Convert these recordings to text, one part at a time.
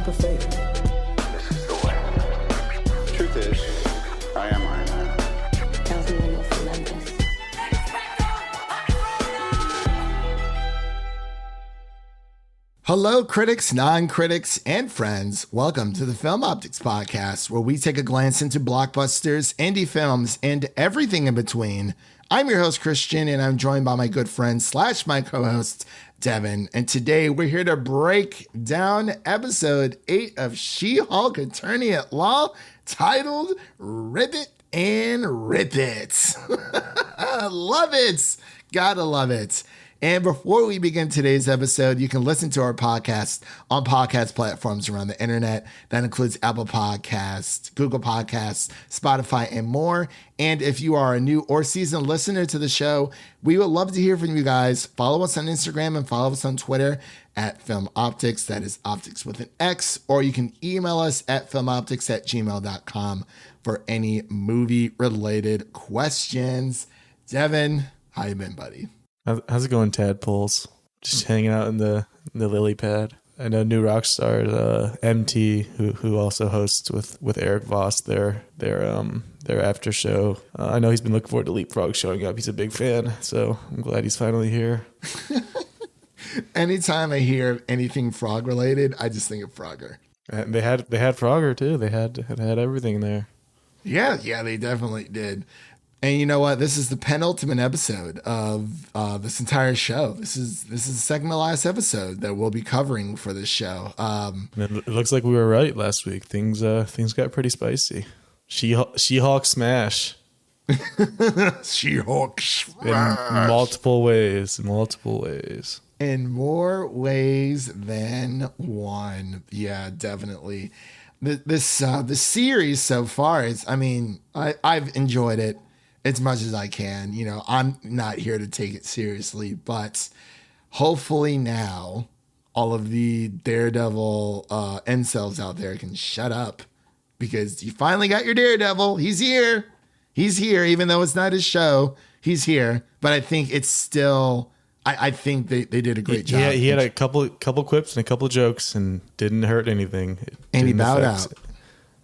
of fate. This is the way. Truth is, I am Iron Man. Tells me when you'll remember this. Hello, critics, non-critics, and friends. Welcome to the Film Optix podcast, where we take a glance into blockbusters, indie films, and everything in between. I'm your host, Christian, and I'm joined by my good friend / my co-host, Devin. And today we're here to break down episode 8 of She-Hulk Attorney at Law, titled Ribbit and Rip It. Love it. Gotta love it. And before we begin today's episode, you can listen to our podcast on podcast platforms around the internet. That includes Apple Podcasts, Google Podcasts, Spotify, and more. And if you are a new or seasoned listener to the show, we would love to hear from you guys. Follow us on Instagram and follow us on Twitter at Film Optix. That is Optix with an X. Or you can email us at filmoptix@gmail.com for any movie-related questions. Devin, how you been, buddy? How's it going, tadpoles? Just hanging out in the lily pad. I know new rock star MT, who also hosts with Eric Voss their after show. I know he's been looking forward to Leapfrog showing up. He's a big fan, so I'm glad he's finally here. Anytime I hear anything frog related, I just think of Frogger. And they had Frogger too. They had everything there. Yeah, they definitely did. And you know what? This is the penultimate episode of this entire show. This is the second to last episode that we'll be covering for this show. It looks like we were right last week. Things got pretty spicy. She-Hulk smash. She-Hulk smash. In multiple ways. In more ways than one. Yeah, definitely. The series so far is, I've enjoyed it as much as I can. You know, I'm not here to take it seriously, but hopefully now all of the Daredevil incels out there can shut up, because you finally got your Daredevil. He's here, even though it's not his show. He's here, but I think it's still. I think they did a great job. Yeah, he had a couple quips and a couple jokes and didn't hurt anything. And he bowed out.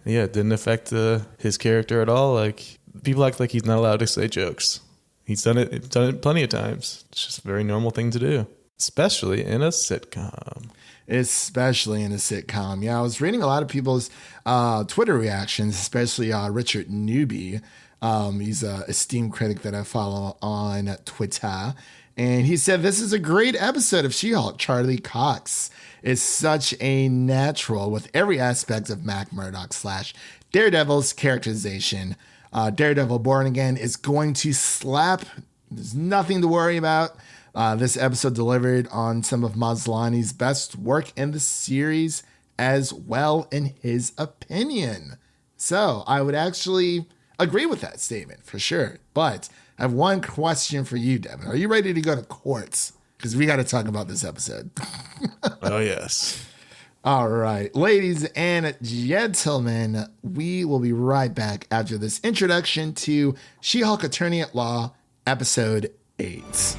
Yeah, it didn't affect his character at all. Like, people act like he's not allowed to say jokes. He's done it plenty of times. It's just a very normal thing to do, especially in a sitcom. Yeah, I was reading a lot of people's Twitter reactions, especially Richard Newby. He's an esteemed critic that I follow on Twitter. And he said, this is a great episode of She-Hulk. Charlie Cox is such a natural with every aspect of Mac Murdock / Daredevil's characterization. Daredevil Born Again is going to slap. There's nothing to worry about. This episode delivered on some of Maslany's best work in the series as well, in his opinion. So I would actually agree with that statement for sure. But I have one question for you, Devin. Are you ready to go to courts? Because we got to talk about this episode. Oh, yes. All right. Ladies and gentlemen, we will be right back after this introduction to She-Hulk Attorney at Law, episode 8.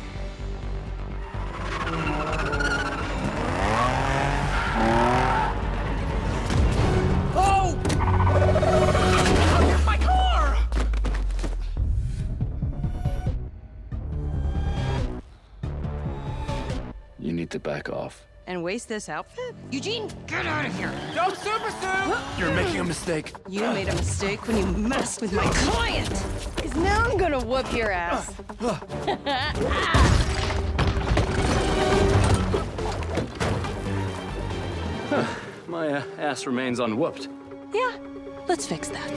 You need to back off. And waste this outfit? Eugene, get out of here! No, Super Sue! You're making a mistake. You made a mistake when you messed with my client! Because now I'm gonna whoop your ass. My ass remains unwhooped. Yeah, let's fix that.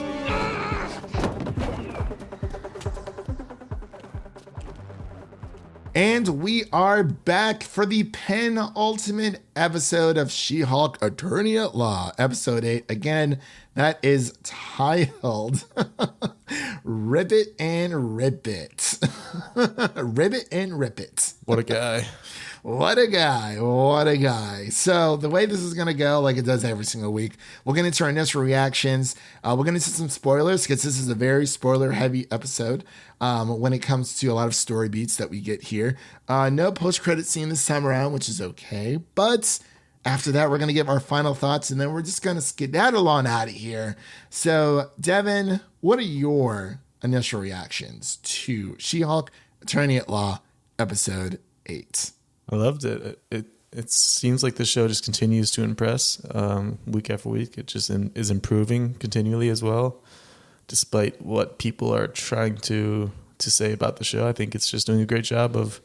And we are back for the penultimate episode of She-Hulk Attorney at Law, episode 8. Again, that is titled Ribbit and Rip It. Ribbit and Rip It. What a guy. What a guy. What a guy. So the way this is going to go, like it does every single week, we'll get into our initial reactions. We're going to into some spoilers because this is a very spoiler-heavy episode when it comes to a lot of story beats that we get here. No post-credit scene this time around, which is okay. But After that, we're going to give our final thoughts, and then we're just going to skedaddle on out of here. So, Devin, what are your initial reactions to She-Hulk Attorney at Law episode 8? I loved it. It seems like the show just continues to impress week after week. It just is improving continually as well, despite what people are trying to say about the show. I think it's just doing a great job of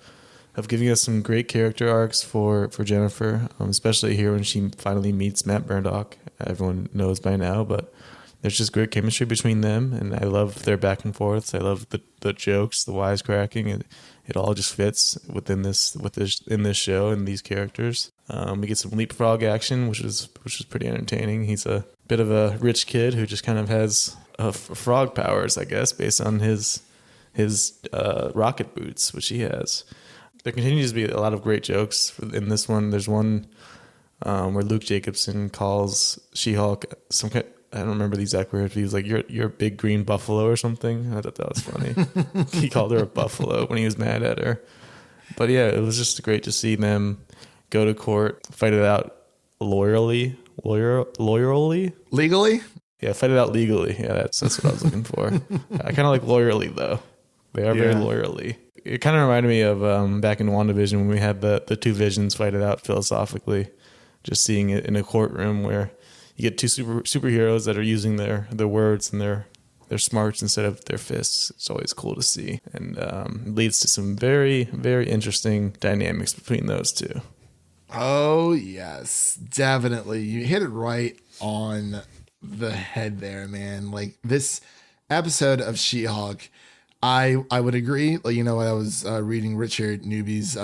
giving us some great character arcs for Jennifer, especially here when she finally meets Matt Murdock. Everyone knows by now, but there's just great chemistry between them, and I love their back and forths. I love the jokes, the wisecracking, and it all just fits in this show and these characters. We get some leapfrog action, which is pretty entertaining. He's a bit of a rich kid who just kind of has frog powers, I guess, based on his rocket boots, which he has. There continues to be a lot of great jokes in this one. There's one where Luke Jacobson calls She-Hulk some kind. I don't remember the exact word. He was like, "You're a big green buffalo" or something. I thought that was funny. He called her a buffalo when he was mad at her. But yeah, it was just great to see them go to court, fight it out legally. Yeah, fight it out legally. Yeah, that's what I was looking for. I kind of like lawyerly though. They are very lawyerly. It kind of reminded me of back in WandaVision when we had the two visions fight it out philosophically. Just seeing it in a courtroom where you get two superheroes that are using their words and their smarts instead of their fists. It's always cool to see, and leads to some very, very interesting dynamics between those two. Oh, yes, definitely. You hit it right on the head there, man. Like, this episode of She-Hulk, I would agree. Like, when I was reading Richard Newby's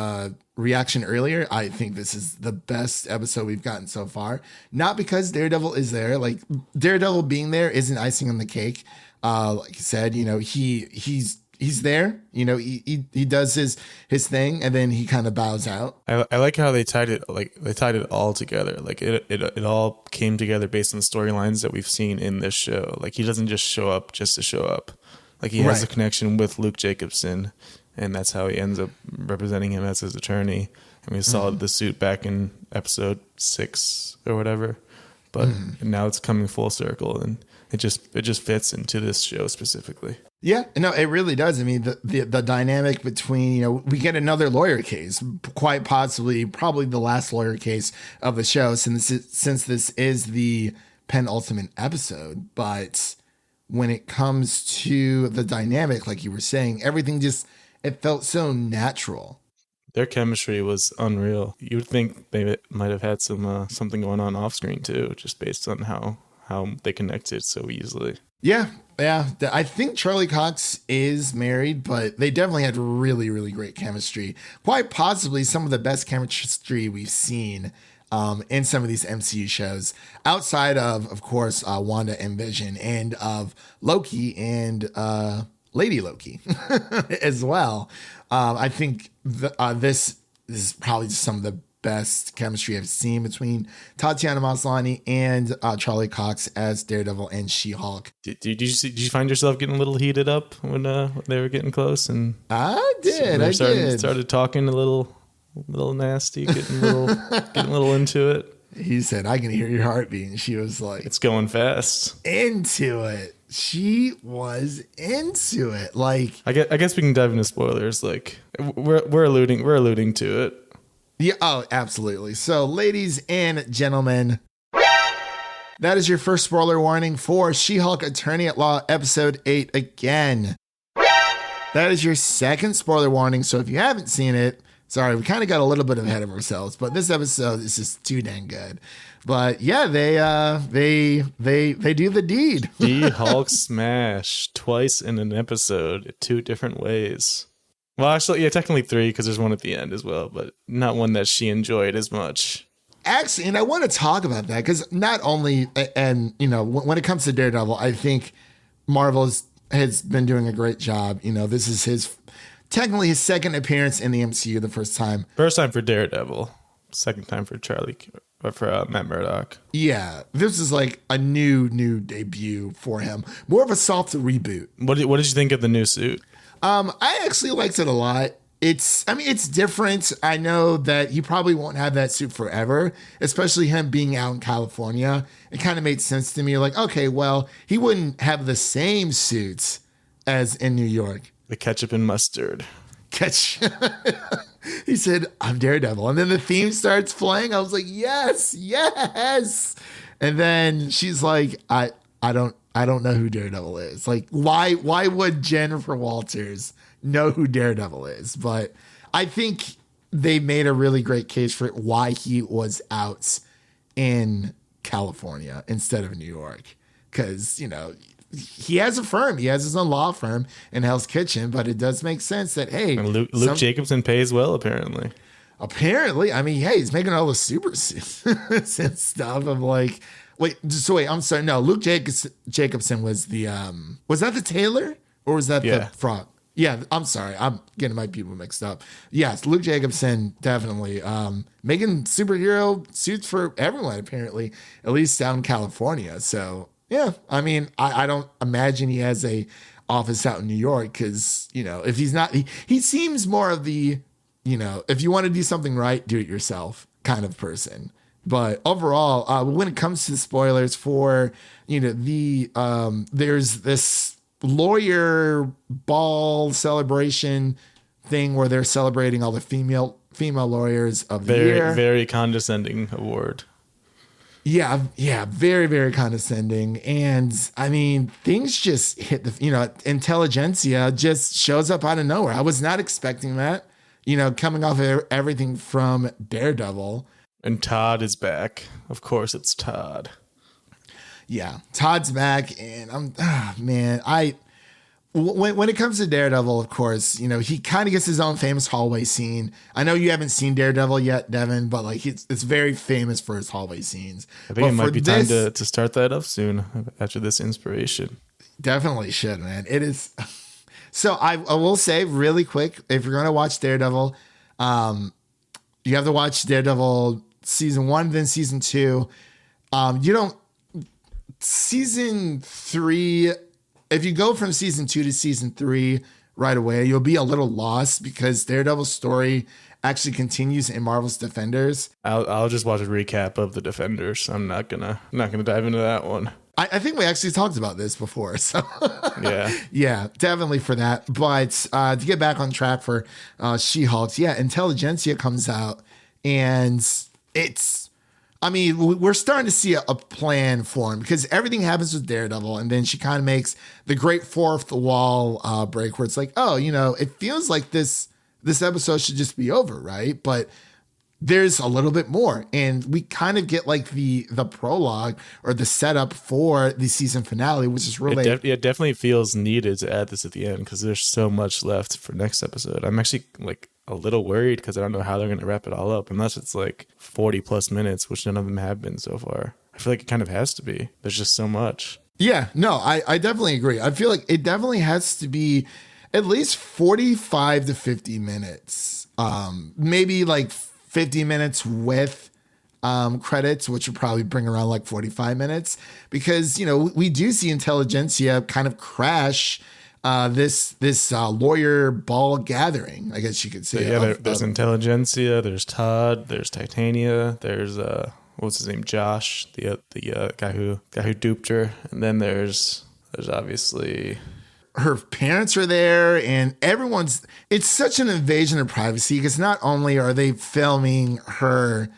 reaction earlier, I think this is the best episode we've gotten so far. Not because Daredevil is there. Like, Daredevil being there isn't icing on the cake. Like you said, he's there. He does his thing, and then he kind of bows out. I like how they tied it all together. Like it all came together based on the storylines that we've seen in this show. Like, he doesn't just show up just to show up. Like, he has a connection with Luke Jacobson, and that's how he ends up representing him as his attorney. And we saw the suit back in episode 6 or whatever, but now it's coming full circle, and it just fits into this show specifically. Yeah, no, it really does. I mean, the dynamic between, we get another lawyer case, quite possibly, probably the last lawyer case of the show, since this is the penultimate episode. But when it comes to the dynamic, like you were saying, everything it felt so natural. Their chemistry was unreal. You would think they might have had something going on off screen too, just based on how they connected so easily. Yeah. I think Charlie Cox is married, but they definitely had really, really great chemistry. Quite possibly some of the best chemistry we've seen in some of these MCU shows, outside of course, Wanda and Vision, and of Loki and Lady Loki as well. I think this is probably just some of the best chemistry I've seen between Tatiana Maslany and Charlie Cox as Daredevil and She-Hulk. Did you find yourself getting a little heated up when they were getting close? And I did. Started talking a little nasty, getting a little into it. He said, "I can hear your heartbeat," and she was like, "It's going fast." Into it. She was into it. Like, I guess we can dive into spoilers. Like, we're alluding to it. Yeah, oh, absolutely. So, ladies and gentlemen, that is your first spoiler warning for She-Hulk Attorney at Law episode 8 again. That is your second spoiler warning. So if you haven't seen it, sorry, we kind of got a little bit ahead of ourselves, but this episode is just too dang good. But yeah, they do the deed. She-Hulk smash twice in an episode, 2 different ways. Well, actually, yeah, technically 3, because there's one at the end as well, but not one that she enjoyed as much. Actually, and I want to talk about that, because not only, and when it comes to Daredevil, I think Marvel has been doing a great job. This is technically his second appearance in the MCU, the first time for Daredevil, second time for Matt Murdock. Yeah, this is like a new debut for him. More of a soft reboot. What did you think of the new suit? I actually liked it a lot. it's different. I know that he probably won't have that suit forever, especially him being out in California. It kind of made sense to me. Like, okay, well, he wouldn't have the same suits as in New York. The ketchup and mustard. He said, I'm Daredevil. And then the theme starts playing. I was like, yes, yes. And then she's like, I don't know who Daredevil is. Like, why would Jennifer Walters know who Daredevil is? But I think they made a really great case for why he was out in California instead of New York. Because, you know, he has a firm. He has his own law firm in Hell's Kitchen. But it does make sense that, hey. And Luke Jacobson pays well, apparently. Apparently. I mean, hey, he's making all the super suits and stuff. I'm like, wait, I'm sorry. No, Luke Jacobson was the, was that the tailor? Or was that the frog? Yeah, I'm sorry. I'm getting my people mixed up. Yes, Luke Jacobson, definitely. Making superhero suits for everyone, apparently, at least down in California. So, yeah, I mean, I don't imagine he has a office out in New York because, you know, if he's not, he seems more of the, you know, if you want to do something right, do it yourself kind of person. But overall, when it comes to spoilers for, you know, there's this lawyer ball celebration thing where they're celebrating all the female lawyers of the year. Very condescending award. Yeah, very, very condescending. And I mean, things just hit the, you know, intelligentsia just shows up out of nowhere. I was not expecting that, you know, coming off of everything from Daredevil. And Todd is back. Of course, it's Todd. Yeah, Todd's back, and when it comes to Daredevil, of course, you know, he kind of gets his own famous hallway scene. I know you haven't seen Daredevil yet, Devin, but like it's very famous for his hallway scenes. I think it might be time to start that up soon after this inspiration. Definitely should, man. It is. So I will say really quick, if you're going to watch Daredevil, you have to watch Daredevil season 1, then season 2. Season 3, if you go from season 2 to season 3 right away, you'll be a little lost because Daredevil's story actually continues in Marvel's Defenders. I'll just watch a recap of the Defenders. I'm not gonna dive into that one. I think we actually talked about this before, so yeah, definitely for that. But to get back on track for She-Hulk, Intelligentsia comes out, and we're starting to see a plan form because everything happens with Daredevil, and then she kind of makes the great fourth wall break where it's like, oh, you know, it feels like this episode should just be over, right? But there's a little bit more, and we kind of get like the prologue or the setup for the season finale, which is really it definitely feels needed to add this at the end because there's so much left for next episode. I'm actually like a little worried because I don't know how they're going to wrap it all up unless it's like 40 plus minutes, which none of them have been so far. I feel like it kind of has to be. There's just so much. Yeah, no, I definitely agree. I feel like it definitely has to be at least 45 to 50 minutes. Maybe like 50 minutes with credits, which would probably bring around like 45 minutes because, you know, we do see Intelligentsia kind of crash this lawyer ball gathering, I guess you could say. Yeah, there's Intelligentsia, there's Todd, there's Titania, there's what's his name, Josh, the guy who duped her, and then there's obviously her parents are there, and it's such an invasion of privacy because not only are they filming her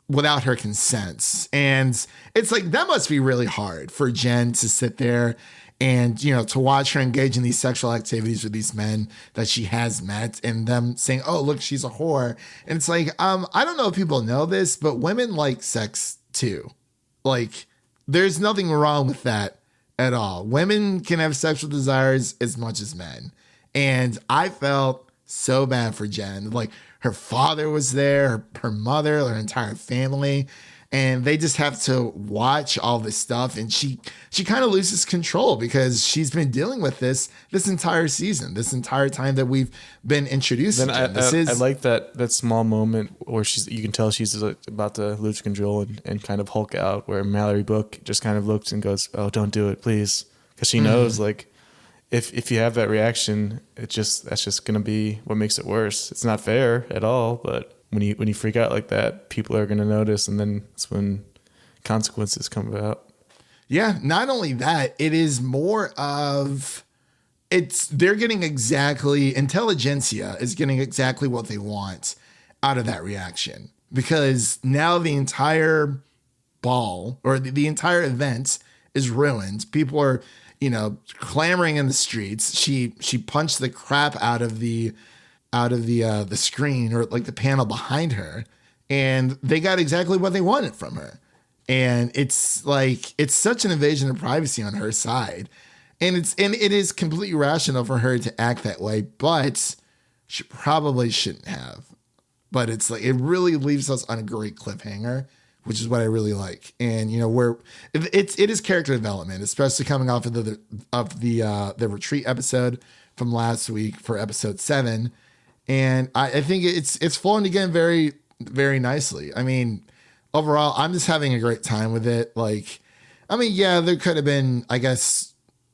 without her consent, and it's like that must be really hard for Jen to sit there and, you know, to watch her engage in these sexual activities with these men that she has met and them saying, oh, look, she's a whore. And it's like, I don't know if people know this, but women like sex too. Like, there's nothing wrong with that at all. Women can have sexual desires as much as men. And I felt so bad for Jen. Like, her father was there, her mother, her entire family. And they just have to watch all this stuff. And she kind of loses control because she's been dealing with this entire season, this entire time that we've been introduced to Jen. I like that small moment where you can tell she's about to lose control and kind of Hulk out, where Mallory Book just kind of looks and goes, oh, don't do it, please. Because she knows, like, if you have that reaction, that's just gonna be what makes it worse. It's not fair at all, but when you freak out like that, people are gonna notice, and then that's when consequences come about. Yeah, not only that, it is more of they're getting exactly, intelligentsia is getting exactly what they want out of that reaction, because now the entire ball or the entire event is ruined. People are, clamoring in the streets. She punched the crap out of the screen, or like the panel behind her, and they got exactly what they wanted from her. And it's such an invasion of privacy on her side. And it is completely rational for her to act that way, but she probably shouldn't have. But it's like, it really leaves us on a great cliffhanger, which is what I really like. And where it is character development, especially coming off of the retreat episode from last week for episode 7. And I think it's flowing again very, very nicely. I mean, overall, I'm just having a great time with it. Yeah, there could have been, I guess,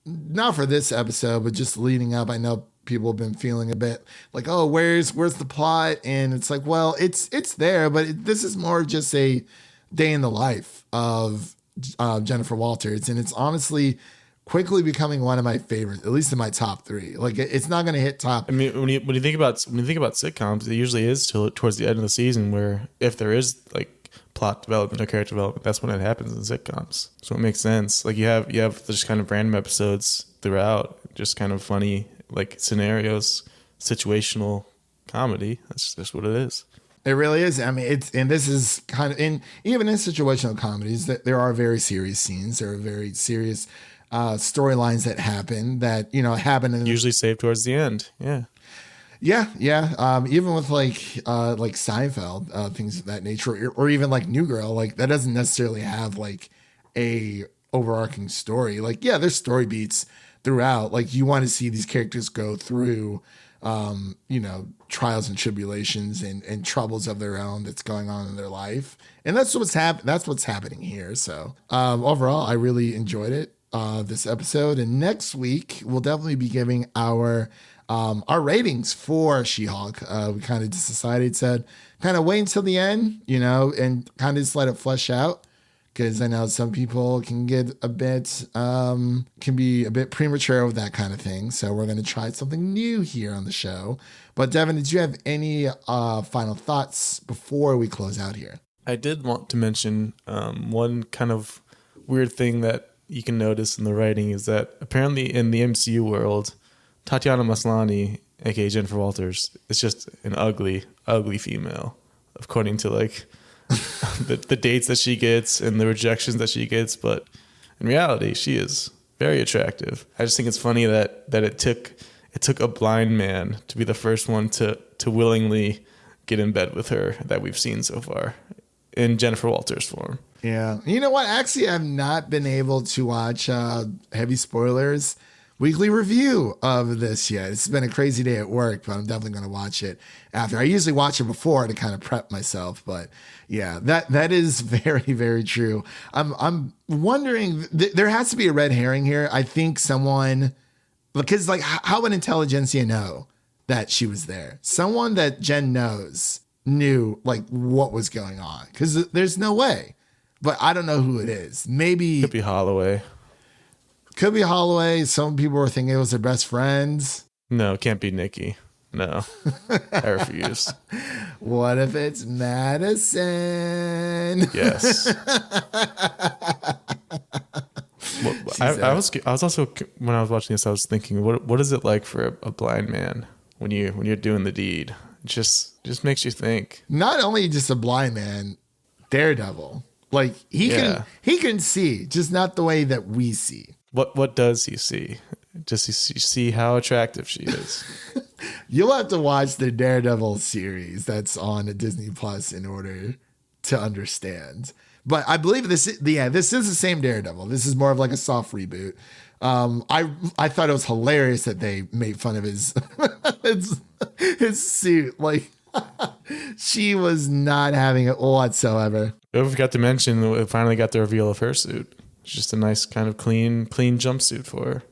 not for this episode, but just leading up, I know people have been feeling a bit like, oh, where's the plot? And it's like, well, it's there, but this is more just a day in the life of Jennifer Walters, and it's honestly quickly becoming one of my favorites, at least in my top 3. Like, it's not going to hit top. I mean, when you think about sitcoms, it usually is towards the end of the season, where if there is like plot development or character development, that's when it happens in sitcoms. So it makes sense. Like you have just kind of random episodes throughout, just kind of funny like scenarios, situational comedy. That's just what it is. It really is. I mean, this is kind of even in situational comedies that there are very serious scenes. There are very serious storylines that happen usually saved towards the end. Yeah. Yeah. Even with like Seinfeld, things of that nature, or even like New Girl, like that doesn't necessarily have like a overarching story. Like, yeah, there's story beats throughout. Like, you want to see these characters go through, trials and tribulations and troubles of their own that's going on in their life. And that's what's happening here. So, overall, I really enjoyed it, this episode. And next week, we'll definitely be giving our ratings for She-Hulk. We kind of just decided to kind of wait until the end, and kind of just let it flesh out. Because I know some people can get can be a bit premature with that kind of thing. So we're going to try something new here on the show. But Devin, did you have any final thoughts before we close out here? I did want to mention one kind of weird thing that you can notice in the writing is that apparently in the MCU world, Tatiana Maslany, aka Jennifer Walters, is just an ugly, ugly female, according to like the dates that she gets and the rejections that she gets. But in reality, she is very attractive. I just think it's funny that it took a blind man to be the first one to willingly get in bed with her that we've seen so far in Jennifer Walters' form. Yeah. You know what? Actually, I've not been able to watch Heavy Spoilers weekly review of this yet. It's been a crazy day at work, but I'm definitely going to watch it after. I usually watch it before to kind of prep myself, but yeah, that is very, very true. I'm wondering, there has to be a red herring here. I think someone, because like, how would Intelligentsia know that she was there? Someone that Jen knew like what was going on, because there's no way. But I don't know who it is. Maybe could be Holloway. Could be Holloway. Some people were thinking it was their best friends. No, it can't be Nikki. No, I refuse. What if it's Madison? Yes. Well, I was also, when I was watching this, I was thinking, what is it like for a blind man when you're doing the deed? It just makes you think. Not only just a blind man, Daredevil. Like he can see, just not the way that we see. What does he see? Does he see how attractive she is? You'll have to watch the Daredevil series that's on Disney Plus in order to understand. But I believe this is the same Daredevil. This is more of like a soft reboot. I thought it was hilarious that they made fun of his suit. Like she was not having it whatsoever. We forgot to mention we finally got the reveal of her suit. It's just a nice kind of clean jumpsuit for her.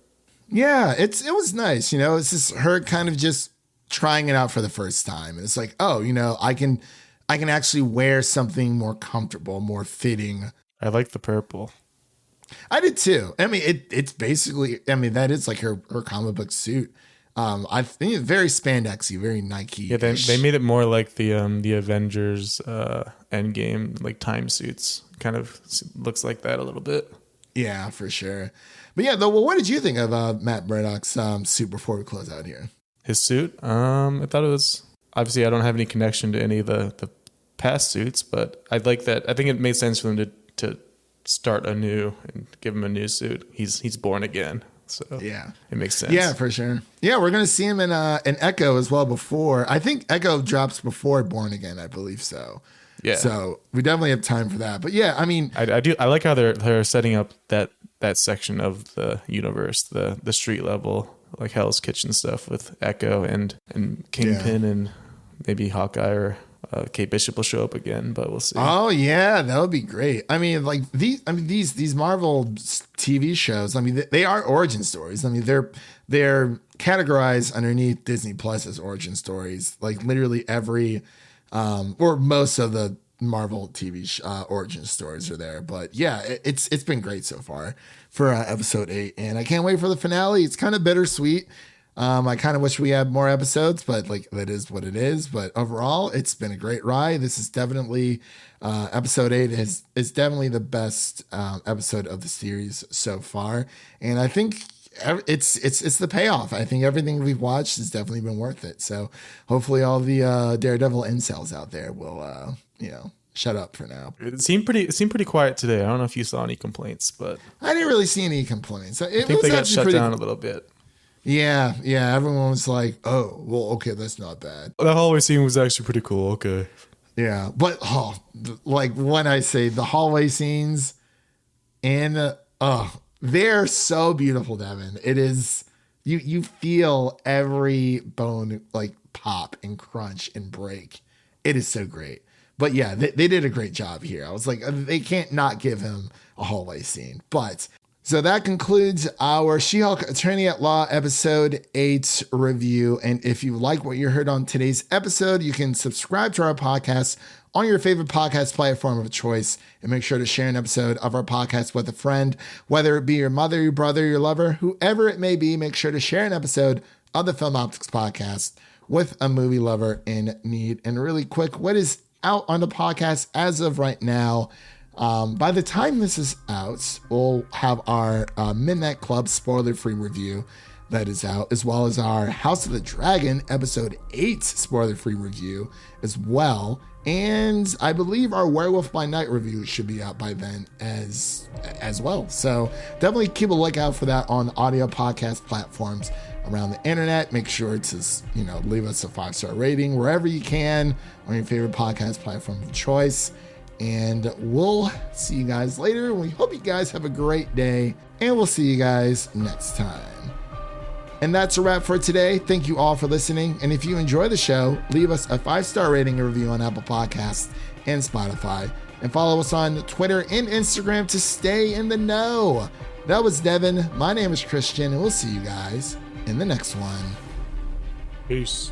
Yeah, it was nice. It's just her kind of just trying it out for the first time. And it's like, oh, I can actually wear something more comfortable, more fitting. I like the purple. I did too. I mean, it's basically, that is like her comic book suit. I think it's very spandexy, very Nike. Yeah, they made it more like the Avengers Endgame, like time suits. Kind of looks like that a little bit. Yeah, for sure. But yeah, though, well, what did you think of Matt Murdock's suit before we close out here? His suit? I thought it was, obviously I don't have any connection to any of the past suits, but I like that. I think it made sense for them to start anew and give him a new suit. He's born again. So yeah, it makes sense. Yeah, for sure. Yeah, we're going to see him in Echo as well before. I think Echo drops before Born Again, I believe so. Yeah. So we definitely have time for that. But yeah, I mean, I like how they're setting up that section of the universe, the street level, like Hell's Kitchen stuff with Echo and Kingpin and maybe Hawkeye or Kate Bishop will show up again, but we'll see. Oh yeah, that would be great. I mean, like these Marvel TV shows. I mean, they are origin stories. I mean, they're categorized underneath Disney Plus as origin stories. Like literally every or most of the Marvel TV origin stories are there. But yeah, it's been great so far for episode 8, and I can't wait for the finale. It's kind of bittersweet. I kind of wish we had more episodes, but like that is what it is. But overall, it's been a great ride. This is definitely episode 8 is definitely the best episode of the series so far, and I think it's the payoff. I think everything we've watched has definitely been worth it. So hopefully, all the Daredevil incels out there will shut up for now. It seemed pretty quiet today. I don't know if you saw any complaints, but I didn't really see any complaints. I think they got shut down a little bit. Yeah. Everyone was like, "Oh, well, okay, that's not bad." The hallway scene was actually pretty cool. Okay. Yeah, but like when I say the hallway scenes, and they're so beautiful, Devin. It is you feel every bone like pop and crunch and break. It is so great. But yeah, they did a great job here. I was like, they can't not give him a hallway scene. But so that concludes our She-Hulk Attorney at Law episode 8 review. And if you like what you heard on today's episode, you can subscribe to our podcast on your favorite podcast platform of choice, and make sure to share an episode of our podcast with a friend, whether it be your mother, your brother, your lover, whoever it may be. Make sure to share an episode of the Film Optix podcast with a movie lover in need. And really quick, what is out on the podcast as of right now? By the time this is out, we'll have our Midnight Club spoiler-free review that is out, as well as our House of the Dragon episode 8 spoiler-free review as well. And I believe our Werewolf by Night review should be out by then as well. So definitely keep a lookout for that on audio podcast platforms around the internet. Make sure to leave us a 5-star rating wherever you can on your favorite podcast platform of choice. And we'll see you guys later. We hope you guys have a great day, and we'll see you guys next time. And that's a wrap for today. Thank you all for listening. And if you enjoy the show, leave us a 5-star rating and review on Apple Podcasts and Spotify. And follow us on Twitter and Instagram to stay in the know. That was Devin. My name is Christian, and we'll see you guys in the next one. Peace.